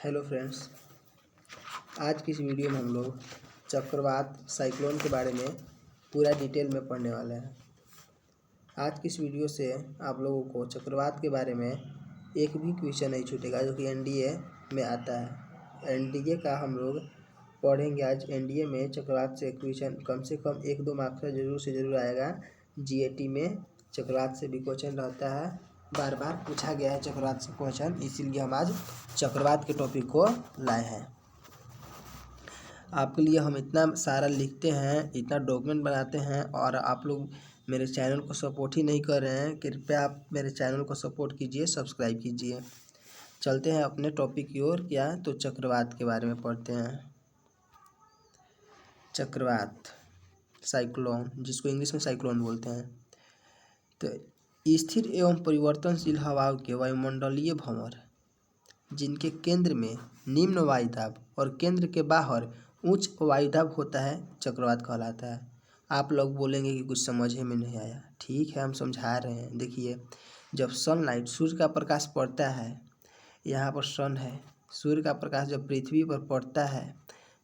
Hello friends, आज की इस वीडियो में हम लोग चक्रवात साइक्लोन के बारे में पूरा डिटेल में पढ़ने वाले हैं। आज की इस वीडियो से आप लोगों को चक्रवात के बारे में एक भी क्वेश्चन नहीं छूटेगा जो कि एनडीए में आता है। एनडीए का हम लोग पढ़ेंगे आज। एनडीए में चक्रवात से क्वेश्चन कम से कम 1-2 मार्क्स का जरूर से जरूर आएगा। जीएटी में चक्रवात से भी क्वेश्चन रहता है, बार बार पूछा गया है चक्रवात से क्वेश्चन, इसीलिए हम आज चक्रवात के टॉपिक को लाए हैं। आपके लिए हम इतना सारा लिखते हैं, इतना डॉक्यूमेंट बनाते हैं और आप लोग मेरे चैनल को सपोर्ट ही नहीं कर रहे हैं। कृपया आप मेरे चैनल को सपोर्ट कीजिए, सब्सक्राइब कीजिए। चलते हैं अपने टॉपिक की ओर। क्या तो चक्रवात के बारे में पढ़ते हैं। चक्रवात साइक्लोन, जिसको इंग्लिश में साइक्लोन बोलते हैं, तो स्थिर एवं परिवर्तनशील हवाओं के वायुमंडलीय भंवर जिनके केंद्र में निम्न वायुदाब और केंद्र के बाहर उच्च वायुदाब होता है, चक्रवात कहलाता है। आप लोग बोलेंगे कि कुछ समझ में नहीं आया। ठीक है, हम समझा रहे हैं। देखिए, जब सनलाइट, सूर्य का प्रकाश पड़ता है, यहाँ पर सन है, सूर्य का प्रकाश जब पृथ्वी पर पड़ता है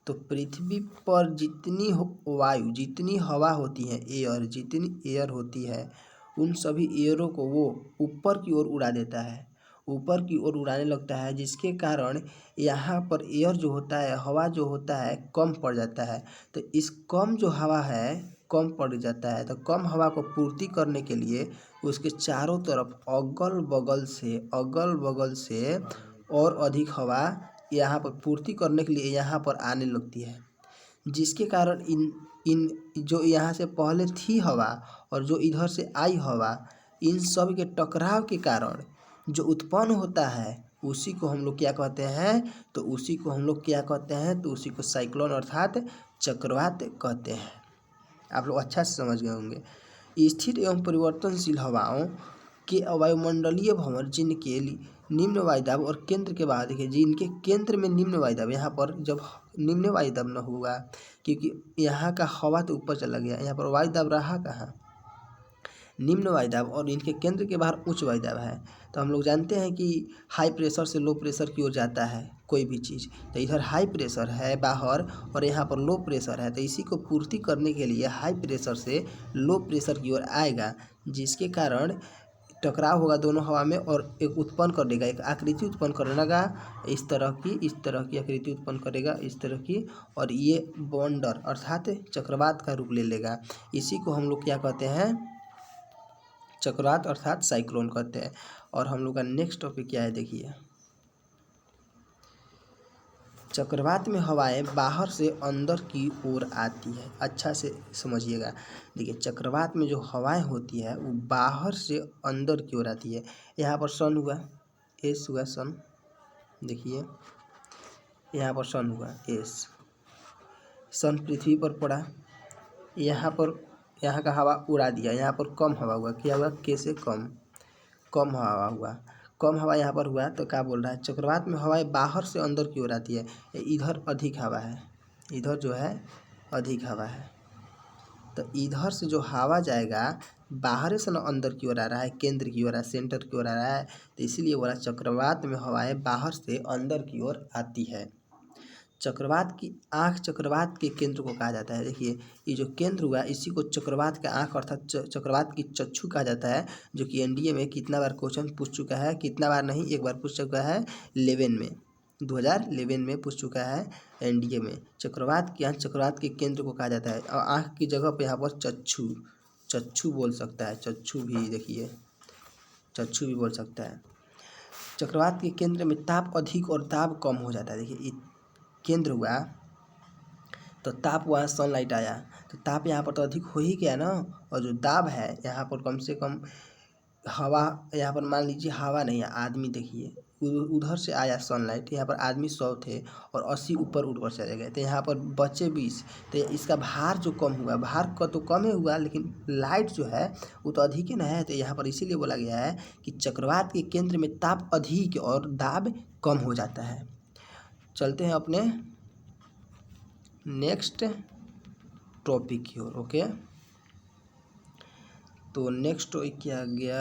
तो पृथ्वी पर जितनी वायु, जितनी हवा होती है, एयर, जितनी एयर होती है, उन सभी एयरों को वो ऊपर की ओर उड़ा देता है, ऊपर की ओर उड़ाने लगता है, जिसके कारण यहाँ पर एयर जो होता है, हवा जो होता है, कम पड़ जाता है। तो इस कम जो हवा है, कम पड़ जाता है, तो कम हवा को पूर्ति करने के लिए उसके चारों तरफ अगल बगल से और अधिक हवा यहाँ पर पूर्ति करने के लिए यहाँ पर आने लगती है, जिसके कारण इन जो यहाँ से पहले थी हवा और जो इधर से आई हवा, इन सब के टकराव के कारण जो उत्पन्न होता है, उसी को हम लोग क्या कहते हैं, तो उसी को साइक्लोन अर्थात चक्रवात कहते हैं। आप लोग अच्छा से समझ गए होंगे। स्थिर एवं परिवर्तनशील हवाओं के वायुमंडलीय भंवर जिनके निम्न वायुदाब और केंद्र के बाहर, देखिए, जिनके केंद्र में निम्न वायुदाब, यहाँ पर जब निम्न वायुदाब न होगा, क्योंकि यहाँ का हवा तो ऊपर चला गया, यहाँ पर वायुदाब रहा कहाँ, निम्न वायुदाब, और इनके केंद्र के बाहर उच्च वायुदाब है। तो हम लोग जानते हैं कि हाई प्रेशर से लो प्रेशर की ओर जाता है कोई भी चीज़, तो इधर हाई प्रेशर है बाहर और यहाँ पर लो प्रेशर है, तो इसी को पूर्ति करने के लिए हाई प्रेशर से लो प्रेशर की ओर आएगा, जिसके कारण टकराव होगा दोनों हवा में और एक उत्पन्न कर देगा, एक आकृति उत्पन्न करेगा, इस तरह की आकृति उत्पन्न करेगा, इस तरह की, और ये बवंडर अर्थात चक्रवात का रूप ले लेगा। इसी को हम लोग क्या कहते हैं, चक्रवात अर्थात साइक्लोन कहते हैं। और हम लोग का नेक्स्ट टॉपिक क्या है, देखिए, चक्रवात में हवाएं बाहर से अंदर की ओर आती है। अच्छा से समझिएगा। देखिए, चक्रवात में जो हवाएं होती है वो बाहर से अंदर की ओर आती है। यहाँ पर सन हुआ, एस हुआ, सन, देखिए यहाँ पर सन हुआ, एस, सन पृथ्वी पर पड़ा, यहाँ पर यहाँ का हवा उड़ा दिया, यहाँ पर कम हवा हुआ, क्या हुआ, के से कम हवा हुआ, कम हवा यहाँ पर हुआ, तो क्या बोल रहा है, चक्रवात में हवाएं बाहर से अंदर की ओर आती है। इधर अधिक हवा है, इधर जो है अधिक हवा है, तो इधर से जो हवा जाएगा बाहर से ना अंदर की ओर आ रहा है, केंद्र की ओर आ, सेंटर की ओर आ रहा है, तो इसीलिए बोला चक्रवात में हवाएं बाहर से अंदर की ओर आती है। चक्रवात की आँख चक्रवात के केंद्र को कहा जाता है। देखिए, ये जो केंद्र हुआ, इसी को चक्रवात का आँख अर्थात चक्रवात की चक्षु कहा जाता है, जो कि एनडीए में कितना बार क्वेश्चन पूछ चुका है, कितना बार नहीं, एक बार पूछ चुका है, 2011 में पूछ चुका है एनडीए में। चक्रवात की आँख चक्रवात के केंद्र को कहा जाता है, और आँख की जगह पर यहाँ पर चक्षु बोल सकता है, चक्षु भी, देखिए, चक्षु भी बोल सकता है। चक्रवात के केंद्र में ताप अधिक और दाब कम हो जाता है। देखिए, केंद्र हुआ तो ताप हुआ, सनलाइट आया तो ताप यहाँ पर तो अधिक हो ही गया ना, और जो दाब है यहाँ पर कम से कम हवा, यहाँ पर मान लीजिए हवा नहीं है, आदमी, देखिए उधर से आया सनलाइट, यहाँ पर आदमी 100 थे और 80 ऊपर उड़कर चले गए, तो यहाँ पर बचे 20, तो इसका भार जो कम हुआ, भार का तो कम ही हुआ, लेकिन लाइट जो है वो तो अधिक ही ना है, तो यहाँ पर इसीलिए बोला गया है कि चक्रवात के केंद्र में ताप अधिक और दाब कम हो जाता है। चलते हैं अपने नेक्स्ट टॉपिक की ओर। ओके, तो नेक्स्ट टॉपिक क्या गया,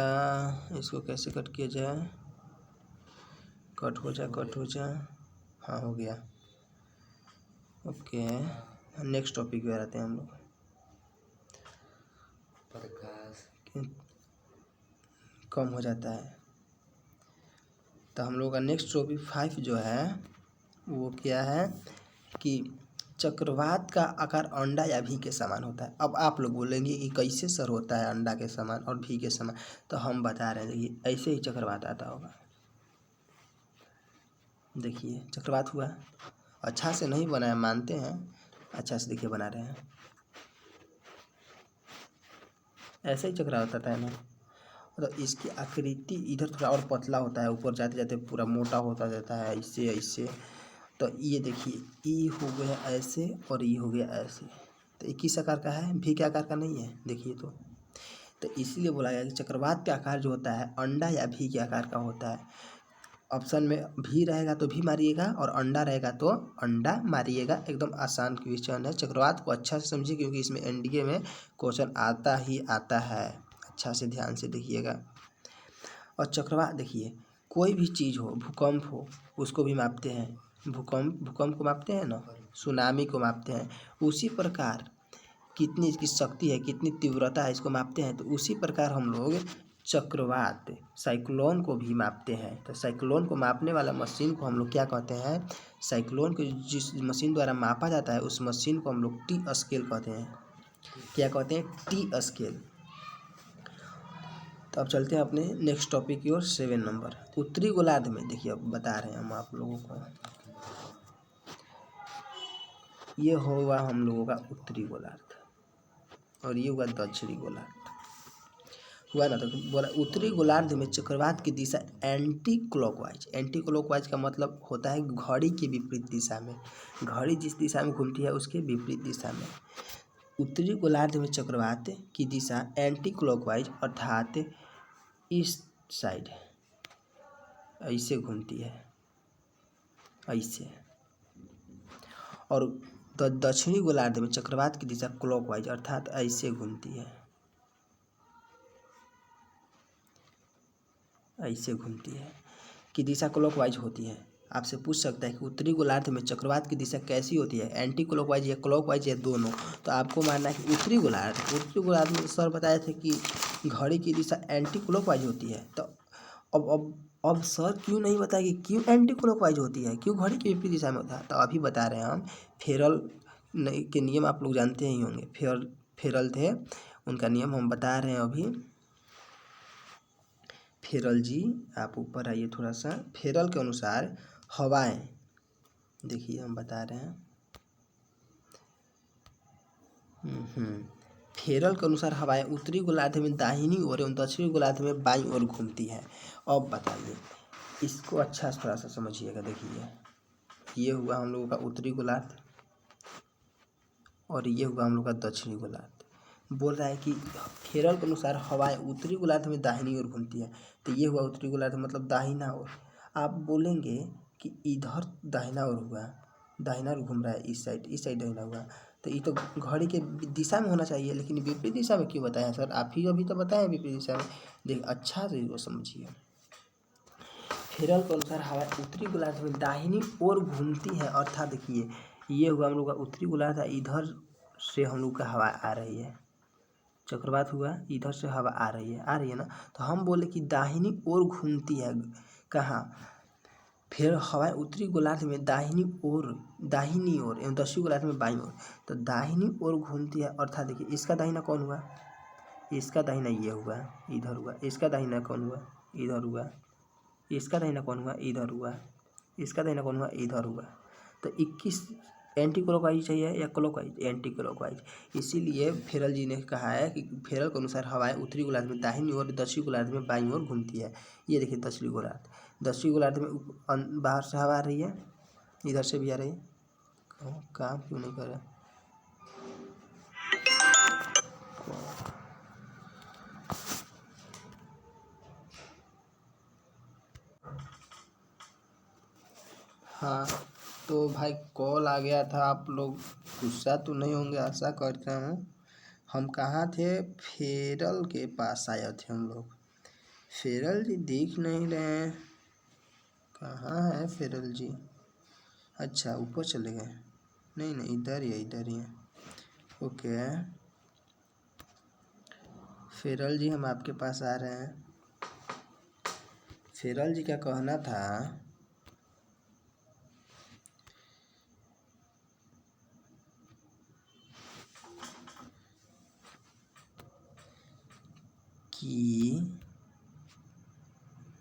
इसको कैसे कट किया जाए, कट हो जाए, हाँ हो गया। ओके, नेक्स्ट टॉपिक पे आते हैं हम लोग। कम हो जाता है तो हम लोग का नेक्स्ट टॉपिक 5 जो है वो क्या है कि चक्रवात का आकार अंडा या भी के समान होता है। अब आप लोग बोलेंगे कि कैसे सर होता है अंडा के समान और भी के समान, तो हम बता रहे हैं, देखिए ऐसे ही चक्रवात आता होगा। देखिए चक्रवात हुआ, अच्छा से नहीं बनाया मानते हैं, अच्छा से देखिए बना रहे हैं, ऐसे ही चक्रवात आता है ना। तो इसकी आकृति इधर थोड़ा और पतला होता है, ऊपर जाते जाते पूरा मोटा होता जाता है इससे ऐसे। तो ये देखिए ई हो गया ऐसे और ई हो गया ऐसे, तो ये किस आकार का है, भी के आकार का नहीं है। देखिए तो इसलिए बोला गया कि चक्रवात का आकार जो होता है अंडा या भी के आकार का होता है। ऑप्शन में भी रहेगा तो भी मारिएगा और अंडा रहेगा तो अंडा मारिएगा। एकदम आसान क्वेश्चन है, चक्रवात को अच्छा से समझिए क्योंकि इसमें एनडीए में क्वेश्चन आता ही आता है। अच्छा से ध्यान से देखिएगा। और चक्रवात देखिए कोई भी चीज़ हो, भूकंप हो उसको भी मापते हैं, भूकंप को मापते हैं ना, सुनामी को मापते हैं। उसी प्रकार कितनी इसकी शक्ति है, कितनी तीव्रता है, इसको मापते हैं। तो उसी प्रकार हम लोग चक्रवात साइक्लोन को भी मापते हैं। तो साइक्लोन को मापने वाला मशीन को हम लोग क्या कहते हैं, साइक्लोन को जिस मशीन द्वारा मापा जाता है उस मशीन को हम लोग टी स्केल कहते हैं। क्या कहते हैं, टी स्केल। तो अब चलते हैं अपने नेक्स्ट टॉपिक की ओर, 7 नंबर उत्तरी गोलार्ध में। देखिए अब बता रहे हैं हम आप लोगों को, ये होगा हम लोगों का उत्तरी गोलार्ध और ये हुआ दक्षिणी गोलार्ध हुआ ना। तो बोला उत्तरी गोलार्ध में चक्रवात की दिशा एंटी क्लॉकवाइज, एंटी क्लॉकवाइज का मतलब होता है घड़ी के विपरीत दिशा में, घड़ी जिस दिशा में घूमती है उसके विपरीत दिशा में। उत्तरी गोलार्ध में चक्रवात की दिशा एंटी क्लॉकवाइज अर्थात इस साइड ऐसे घूमती है, ऐसे। और दक्षिणी गोलार्ध में चक्रवात की दिशा क्लॉकवाइज अर्थात ऐसे घूमती है, ऐसे घूमती है। की दिशा क्लॉकवाइज होती है। आपसे पूछ सकता है कि उत्तरी गोलार्ध में चक्रवात की दिशा कैसी होती है, एंटी क्लॉकवाइज या क्लॉकवाइज या दोनों। तो आपको मानना है कि उत्तरी गोलार्ध में सर बताए थे कि घड़ी की दिशा एंटी क्लॉकवाइज होती है। तो अब सर क्यों नहीं बताया कि क्यों एंटी क्लॉकवाइज होती है, क्यों घड़ी की विपरीत दिशा में होता है। तो अभी बता रहे हैं हम, फेरल के नियम आप लोग जानते ही होंगे, फेरल थे उनका नियम हम बता रहे हैं अभी। फेरल जी आप ऊपर आइए थोड़ा सा। फेरल के अनुसार हवाएं, देखिए हम बता रहे हैं, फेरल के अनुसार हवाएं उत्तरी गोलार्ध में दाहिनी ओर एवं दक्षिणी गोलार्ध में बाईं ओर घूमती है। अब बताइए इसको अच्छा से थोड़ा सा समझिएगा। देखिए ये हुआ हम लोगों का उत्तरी गोलार्ध और ये हुआ हम लोग का दक्षिणी गोलार्ध। बोल रहा है कि फेरल के अनुसार हवाएं उत्तरी गोलार्ध में दाहिनी ओर घूमती है। तो ये हुआ उत्तरी गोलार्ध मतलब दाहिना ओर। आप बोलेंगे कि इधर दाहिना ओर हुआ, दाहिना ओर घूम रहा है, इस साइड दाहिना हुआ, तो ये तो घड़ी के दिशा में होना चाहिए, लेकिन विपरीत दिशा में क्यों बताया सर, आप ही अभी तो बताएं विपरीत दिशा में। देख अच्छा से वो समझिए। फेरल के अनुसार हवा उत्तरी गोलार्ध में दाहिनी ओर घूमती है, अर्थात देखिए ये हुआ हम लोग का उत्तरी गोलार्ध, इधर से हम लोग का हवा आ रही है, चक्रवात हुआ इधर से हवा आ रही है ना। तो हम बोले कि दाहिनी ओर घूमती है, कहाँ, फिर हवा उत्तरी गोलार्ध में दाहिनी ओर एवं दक्षिणी गोलार्ध में बाईं ओर। तो दाहिनी ओर घूमती है, अर्थात देखिए इसका दाहिना कौन हुआ, इसका दाहिना ये हुआ, इधर हुआ। इसका दाहिना कौन हुआ, इधर हुआ। इसका दाहिना कौन हुआ, इधर हुआ। इसका दाहिना कौन हुआ, इधर हुआ। तो 21 एंटी क्लॉकवाइज चाहिए या क्लॉकवाइज, एंटी क्लॉकवाइज। इसीलिए फेरल जी ने कहा है कि फेरल के अनुसार हवाएं उत्तरी गोलार्ध में दाहिनी ओर, दक्षिणी गोलार्ध में बाईं ओर घूमती है। ये देखिए दक्षिणी गोलार्ध में बाहर से हवा आ रही है, इधर से भी आ रही है। काम क्यों नहीं कर रहा, हाँ तो भाई कॉल आ गया था, आप लोग गुस्सा तो नहीं होंगे आशा करता हूँ। हम कहाँ थे, फेरल के पास आए थे हम लोग। फेरल जी दिख नहीं रहे हैं, कहाँ है फेरल जी। अच्छा ऊपर चले गए, नहीं नहीं इधर ही है, इधर ही है। ओके फेरल जी हम आपके पास आ रहे हैं। फेरल जी का कहना था कि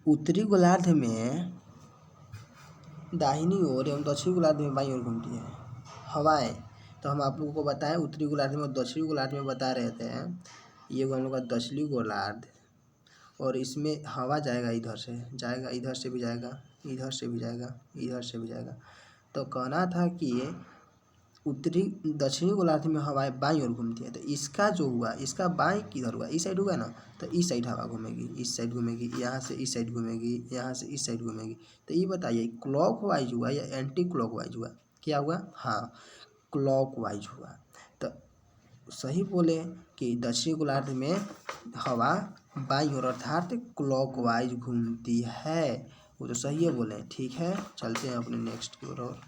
उत्तरी गोलार्ध में दाहिनी ओर एवं दक्षिणी गोलार्ध में बाईं ओर घूमती है हवाएं। तो हम आप लोगों को बताएं उत्तरी गोलार्ध में और दक्षिणी गोलार्ध में बता रहे थे। ये हम लोग का दक्षिणी गोलार्ध, और इसमें हवा जाएगा इधर से, जाएगा इधर से भी जाएगा, इधर से भी जाएगा, इधर से भी जाएगा। तो कहना था कि उत्तरी दक्षिणी गोलार्ध में हवाएं बाईं ओर घूमती है। तो इसका जो हुआ, इसका बाईं किधर हुआ, इस साइड हुआ ना, तो इस साइड हवा घूमेगी, इस साइड घूमेगी, यहाँ से इस साइड घूमेगी, यहाँ से इस साइड घूमेगी। तो ये बताइए क्लॉक वाइज हुआ या एंटी क्लॉक वाइज हुआ, क्या हुआ? हाँ क्लॉक वाइज हुआ। तो सही बोले कि दक्षिणी गोलार्ध में हवा बाईं ओर अर्थात क्लॉक वाइज घूमती है, वो तो सही है बोले। ठीक है चलते हैं अपने नेक्स्ट की ओर।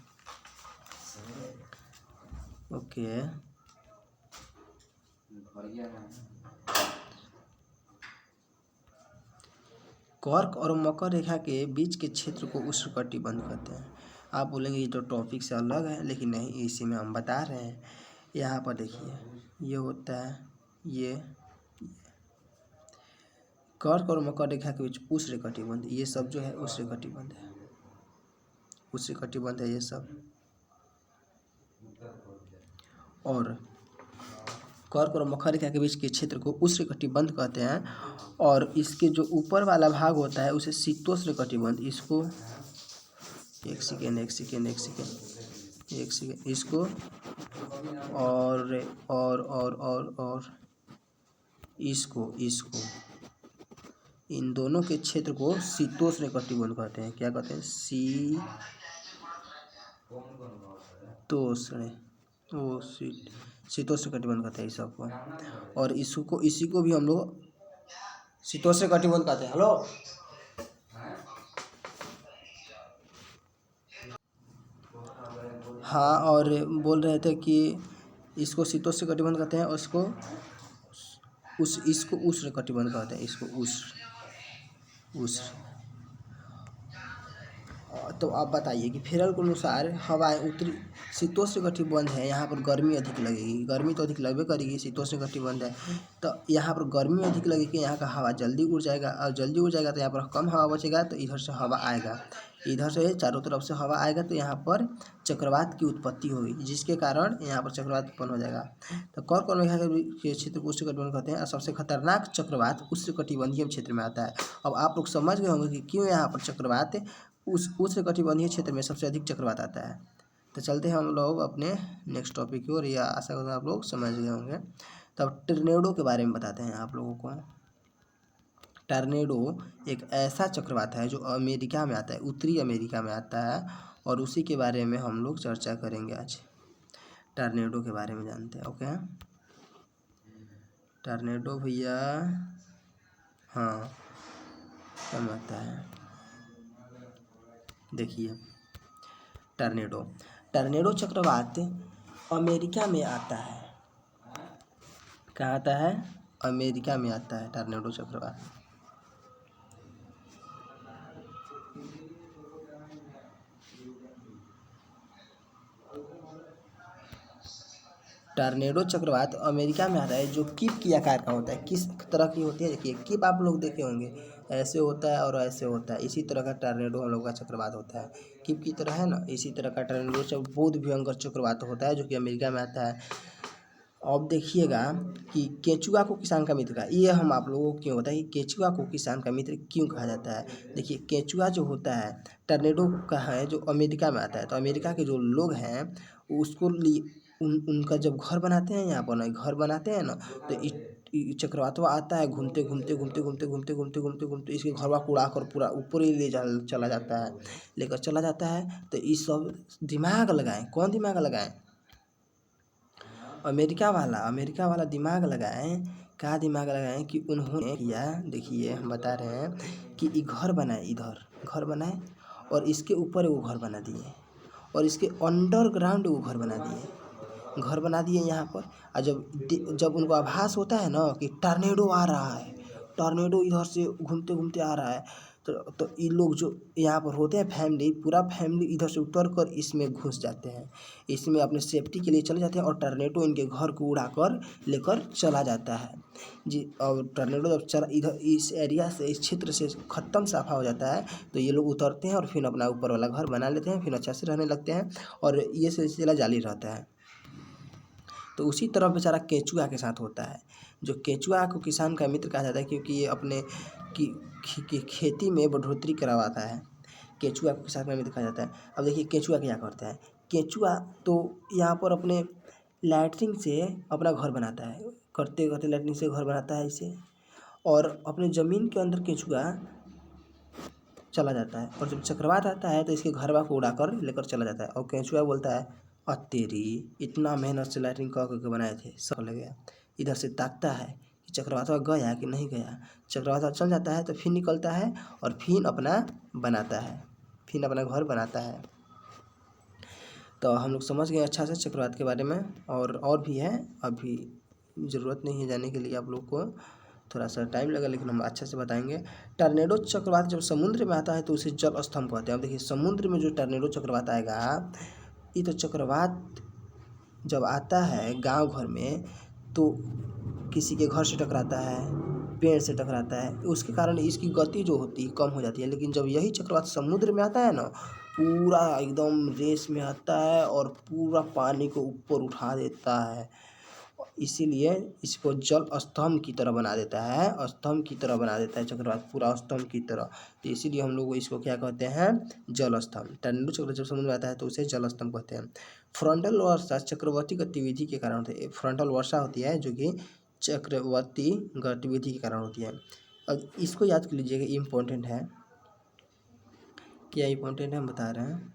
ओके कर्क और मकर रेखा के बीच के क्षेत्र को उष्णकटिबंध कहते हैं। आप बोलेंगे ये तो टॉपिक से अलग है, लेकिन नहीं इसी में हम बता रहे हैं। यहाँ पर देखिए ये होता है, ये कर्क और मकर रेखा के बीच उष्णकटिबंध, ये सब जो है उष्णकटिबंध है, उष्णकटिबंध है ये सब। और कर्क और मकर रेखा के बीच के क्षेत्र को उष्णकटिबंध कहते हैं। और इसके जो ऊपर वाला भाग होता है उसे शीतोष्णकटिबंध, इसको एक सेकेंड इसको और इसको इन दोनों के क्षेत्र को शीतोष्णकटिबंध कहते हैं। क्या कहते हैं? शीतोष्णकटिबंध कहते हैं इस सबको। और इसी को भी हम लोग शीतोष्णकटिबंध कहते हैं। हेलो हाँ, और बोल रहे थे कि इसको शीतोष्णकटिबंध कहते हैं और इसको उष्णकटिबंध कहते हैं, इसको उष्ण। तो आप बताइए कि फेरल के अनुसार हवाएं उत्तरी शीतोष्णकटिबंध है, यहाँ पर गर्मी अधिक लगेगी, गर्मी तो अधिक लगभग करेगी, शीतोष्णकटिबंध है तो यहाँ पर गर्मी अधिक लगेगी, यहाँ का हवा जल्दी उड़ जाएगा, और जल्दी उड़ जाएगा तो यहाँ पर कम हवा बचेगा, तो इधर से हवा आएगा, इधर से चारों तरफ से हवा आएगा, तो यहाँ पर चक्रवात की उत्पत्ति होगी, जिसके कारण यहाँ पर चक्रवात उत्पन्न हो जाएगा। तो कर्क और मेघा के क्षेत्र को उष्णकटिबंध कहते हैं। और सबसे खतरनाक चक्रवात उष्णकटिबंधीय क्षेत्र में आता है। अब आप लोग समझ गए होंगे कि क्यों यहाँ पर चक्रवात उस उष्णकटिबंधीय क्षेत्र में सबसे अधिक चक्रवात आता है। तो चलते हैं हम लोग अपने नेक्स्ट टॉपिक की ओर, या आशा करता हूँ आप लोग समझ गए होंगे। तो अब टर्नेडो के बारे में बताते हैं आप लोगों को। टर्नेडो एक ऐसा चक्रवात है जो अमेरिका में आता है, उत्तरी अमेरिका में आता है, और उसी के बारे में हम लोग चर्चा करेंगे आज। टर्नेडो के बारे में जानते हैं। ओके टर्नेडो भैया, हाँ कम आता है। देखिए टर्नेडो चक्रवात अमेरिका में आता है। कहाँ आता है? अमेरिका में आता है टर्नेडो चक्रवात। टर्नेडो चक्रवात अमेरिका में आता है, जो कीप की आकार का होता है। किस तरह की होती है? देखिए कीप आप लोग देखे होंगे, ऐसे होता है और ऐसे होता है, इसी तरह का टर्नेडो हम लोग का चक्रवात होता है। कीप की तरह है ना, इसी तरह का टर्नेडो बहुत भयंकर चक्रवात होता है, जो कि अमेरिका में आता है। अब देखिएगा कि केंचुआ को किसान का मित्र का, ये हम आप लोगों को क्यों होता है कि केंचुआ को किसान का मित्र क्यों कहा जाता है। देखिए केंचुआ जो होता है टर्नेडो का है, जो अमेरिका में आता है, तो अमेरिका के जो लोग हैं उसको उनका जब घर बनाते हैं, यहाँ पर ना घर बनाते हैं ना, तो चक्रवातवा आता है, घूमते इसके घरवा को उड़ाकर पूरा ऊपर ही चला जाता है, लेकर चला जाता है। तो इस सब दिमाग लगाएं, कौन दिमाग लगाएं? अमेरिका वाला दिमाग लगाएं। क्या दिमाग लगाएं कि उन्होंने किया, देखिए हम बता रहे हैं कि घर बनाए, इधर घर बनाए और इसके ऊपर वो घर बना दिए, और इसके अंडरग्राउंड वो घर बना दिए यहाँ पर। और जब उनको आभास होता है ना कि टॉर्नेडो आ रहा है, टॉर्नेडो इधर से घूमते घूमते आ रहा है, तो ये लोग जो यहाँ पर होते हैं फैमिली, पूरा फैमिली इधर से उतर कर इसमें घुस जाते हैं, इसमें अपने सेफ्टी के लिए चले जाते हैं और टॉर्नेडो इनके घर को उड़ाकर लेकर चला जाता है जी। और टॉर्नेडो जब चला इधर इस एरिया से, इस क्षेत्र से ख़त्म साफा हो जाता है, तो ये लोग उतरते हैं और फिर अपना ऊपर वाला घर बना लेते हैं, फिर अच्छा से रहने लगते हैं और ये सिलसिला जारी रहता है। तो उसी तरह बेचारा केंचुआ के साथ होता है। जो केंचुआ को किसान का मित्र कहा जाता है, क्योंकि ये अपने की खेती में बढ़ोतरी करवाता है। केंचुआ को किसान का मित्र कहा जाता है। अब देखिए केंचुआ क्या करता है। केंचुआ तो यहाँ पर अपने लैट्रिन से अपना घर बनाता है, करते करते लैट्रिन से घर बनाता है इसे, और अपने ज़मीन के अंदर केंचुआ चला जाता है, और जब चक्रवात आता है तो इसके घरवा को उड़ाकर लेकर चला जाता है। और केंचुआ बोलता है, तेरी इतना मेहनत से लैट्रिन कह करके बनाए थे, सब ले गया। इधर से ताकता है कि चक्रवात गया कि नहीं गया। चक्रवात चल जाता है तो फिर निकलता है और फिर अपना बनाता है, फिर अपना घर बनाता है। तो हम लोग समझ गए अच्छा से चक्रवात के बारे में। और भी है, अभी ज़रूरत नहीं है जाने के लिए, आप लोग को थोड़ा सा टाइम लगा, लेकिन हम अच्छे से बताएंगे। टॉर्नेडो चक्रवात जब समुद्र में आता है तो उसे जल स्तंभ कहते हैं। अब देखिए समुद्र में जो टॉर्नेडो चक्रवात आएगा, ये तो चक्रवात जब आता है गांव घर में तो किसी के घर से टकराता है, पेड़ से टकराता है, उसके कारण इसकी गति जो होती है कम हो जाती है। लेकिन जब यही चक्रवात समुद्र में आता है ना, पूरा एकदम रेस में आता है और पूरा पानी को ऊपर उठा देता है, इसीलिए इसको जल स्तंभ की तरह बना देता है, स्तंभ की तरह बना देता है चक्रवात, पूरा स्तंभ की तरह। तो इसीलिए हम लोग इसको क्या कहते हैं, जल स्तंभ। टॉर्नेडो चक्रवात जब समुद्र में आता है तो उसे जल स्तंभ कहते हैं। फ्रंटल वर्षा चक्रवर्ती गतिविधि के कारण होती है। फ्रंटल वर्षा होती है जो कि चक्रवर्ती गतिविधि के कारण होती है। अब इसको याद कर लीजिएगा, इम्पोर्टेंट है। क्या इम्पोर्टेंट है हम बता रहे हैं।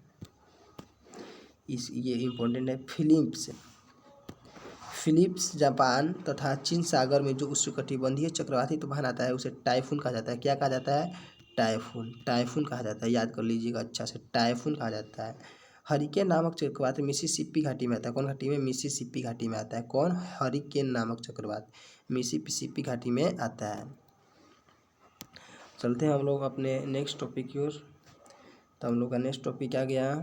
ये इम्पोर्टेंट है। फिलीपींस, जापान तथा चीन सागर में जो उष्णकटिबंधीय चक्रवाती तूफान आता है उसे टाइफून कहा जाता है। क्या कहा जाता है, टाइफून कहा जाता है। याद कर लीजिएगा अच्छा से, टाइफून कहा जाता है। हरिकेन नामक चक्रवात मिसिसिपी घाटी में आता है। कौन घाटी में, मिसिसिपी घाटी में आता है। कौन, हरिकेन नामक चक्रवात मिसिसिपी घाटी में आता है। चलते हैं हम लोग अपने नेक्स्ट टॉपिक की ओर। तो हम लोग का नेक्स्ट टॉपिक आ गया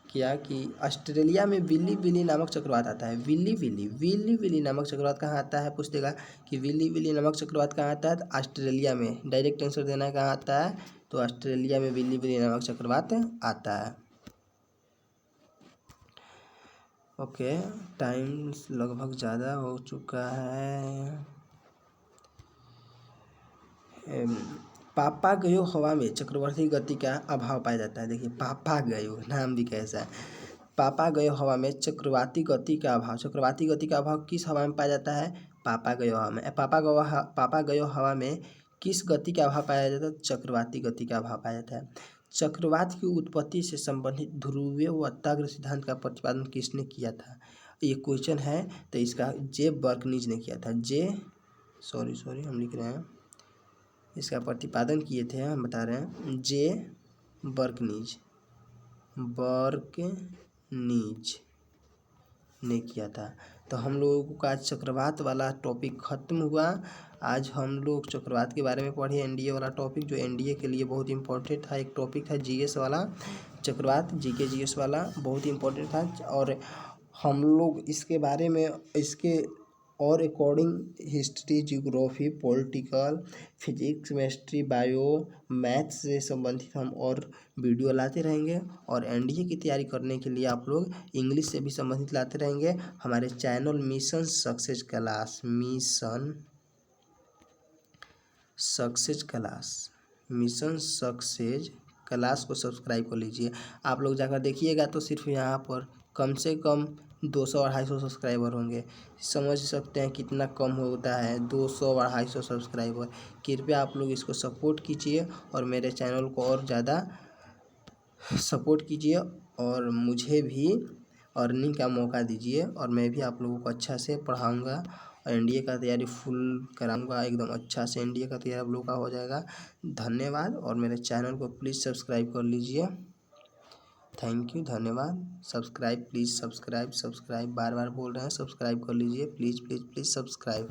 क्या कि ऑस्ट्रेलिया में विली विली नामक चक्रवात आता है। विली विली नामक चक्रवात कहाँ आता है, पूछ देगा कि विली विली नामक चक्रवात कहाँ आता है, तो ऑस्ट्रेलिया में। डायरेक्ट आंसर देना है कहाँ आता है, तो ऑस्ट्रेलिया में विली विली नामक चक्रवात आता है। ओके, टाइम लगभग ज़्यादा हो चुका है। पापागयो हवा में चक्रवाती गति का अभाव पाया जाता है। देखिए पापागयो नाम भी कैसा है। पापागयो हवा में चक्रवाती गति का अभाव किस हवा में पाया जाता है, पापागयो हवा में। पापागयो हवा में किस गति का अभाव पाया जाता है, चक्रवाती गति का अभाव पाया जाता है। चक्रवात की उत्पत्ति से संबंधित ध्रुवीय व ताग्र सिद्धांत का प्रतिपादन किसने किया था, ये क्वेश्चन है। तो इसका जे बर्कनीज ने किया था। सॉरी हम लिख रहे हैं, इसका प्रतिपादन किए थे, हम बता रहे हैं, जे बर्कनीज ने किया था। तो हम लोगों का चक्रवात वाला टॉपिक ख़त्म हुआ। आज हम लोग चक्रवात के बारे में पढ़े, एनडीए वाला टॉपिक, जो एनडीए के लिए बहुत इंपॉर्टेंट था। एक टॉपिक था जीएस वाला, चक्रवात जीके जीएस वाला बहुत इंपॉर्टेंट था। और हम लोग इसके बारे में, इसके और according history, geography, political, physics, chemistry, bio, maths से संबंधित हम और वीडियो लाते रहेंगे। और एनडीए की तैयारी करने के लिए आप लोग इंग्लिश से भी संबंधित लाते रहेंगे। हमारे चैनल मिशन सक्सेस क्लास को सब्सक्राइब कर लीजिए। आप लोग जाकर देखिएगा तो सिर्फ यहाँ पर कम से कम 200-250 सब्सक्राइबर होंगे। समझ सकते हैं कितना कम होता है, 200-250 सब्सक्राइबर। कृपया आप लोग इसको सपोर्ट कीजिए और मेरे चैनल को और ज़्यादा सपोर्ट कीजिए और मुझे भी अर्निंग का मौका दीजिए। और मैं भी आप लोगों को अच्छा से पढ़ाऊँगा और एनडीए का तैयारी फुल कराऊँगा, एकदम अच्छा से एनडीए का तैयारी आप लोगों का हो जाएगा। धन्यवाद, और मेरे चैनल को प्लीज़ सब्सक्राइब कर लीजिए। थैंक यू, धन्यवाद। सब्सक्राइब प्लीज़, सब्सक्राइब सब्सक्राइब बार बार बोल रहे हैं, सब्सक्राइब कर लीजिए प्लीज़ प्लीज़ प्लीज़ सब्सक्राइब।